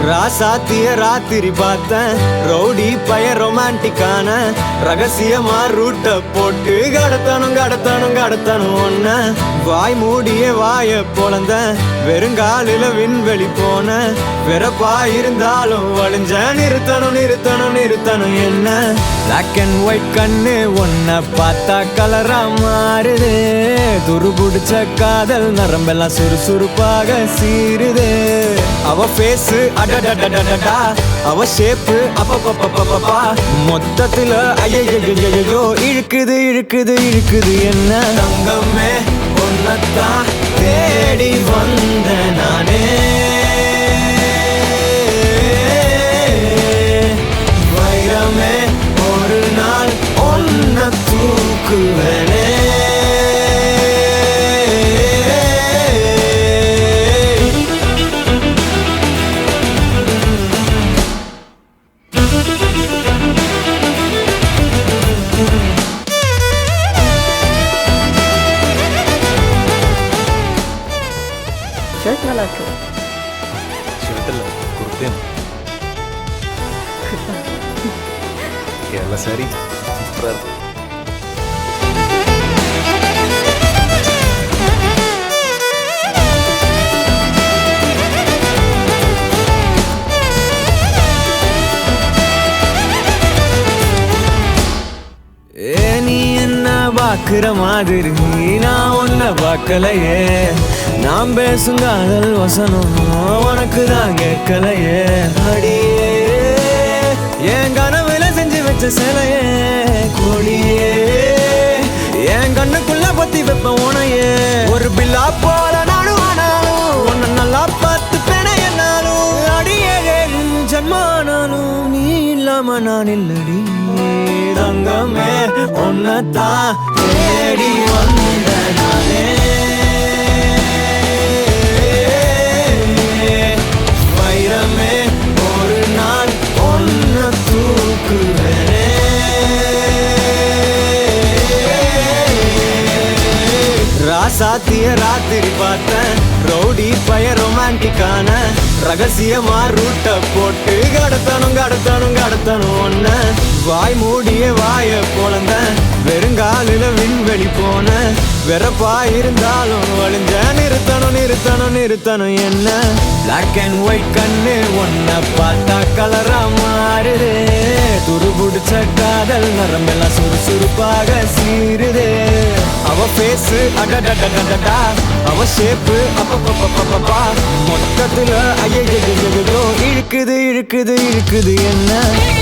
ராசாத்திய ராத்திரி பார்த்தேன் ரவுடி பய ரொமான்டிக்கான ரகசியமா ரூட்ட போட்டு கடத்தணும் ஒன்ன வாய் மூடிய வாய பொழந்த வெறுங்காலில விண்வெளி போன வெறப்பா இருந்தாலும் வழிஞ்ச நிறுத்தணும் என்ன பிளாக் அண்ட் ஒயிட் கண்ணு ஒன்ன பார்த்தா கலரா மாறுது துருபுடிச்ச காதல் நரம்பெல்லாம் சுறுசுறுப்பாக சீருது அவ பேசு அடடடடடடா அவ ஷேப்பு அப்பப்பப்பப்பப்பா மொத்தத்துல ஐயோ இழுக்குது என்ன தங்கமே ஒன்னத்தான் தேடி வந்த நானே வைரமே ஒரு நாள் ஒன்ன தூக்குவேனே शर्ट वाला क्यों ഷർട്ടല്ല കുർത്തയാണ് കേരള സാരി സൂപ്പറാണ് நீ என்ன பாக்குற மாதிரி நான் ஒன்ன பார்க்கலையே நாம் பேசும் காதல் வசனம் உனக்கு தான் கேட்கலையே அடியே என் கனவுல செஞ்சு வச்ச சிலையே கோழியே என் கண்ணுக்குள்ள பத்தி வைப்ப உனையே ஒரு பில்லா போல நானும் ஆனாலும் உன்னை நல்லா பார்த்து பெண என்னாலும் அடியே ஜன்மானாலும் நீ இல்லாம நான் இல்லடி தங்கமே ஒன்னத்தான் தேடி வந்த நானே வைரமே ஒரு நாள் ஒன்ன தூக்குவேனே ராசாத்திய ராத்திரி பார்த்தேன் ரவுடி பய ரொமான்டிக்கான ரகசியமா ரூட்ட போட்டு கடத்தணும் ஒன்ன வாய் மூடிய வாய பொழந்த வெறுங்காலில விண்வெளி போன வெறப்பா இருந்தாலும் வழிஞ்ச நிறுத்தணும் என்ன பிளாக் அண்ட் ஒயிட் கண்ணு ஒன்ன பார்த்தா கலரா மாறுது துருபுடிச்ச காதல் நரம்பெல்லாம் சுறுசுறுப்பாக சீருது அவ பேசு அடடடடடா அவ ஷேப்பு அப்பப்பப்பப்பப்பா மொத்தத்துல ஐயோ இழுக்குது என்ன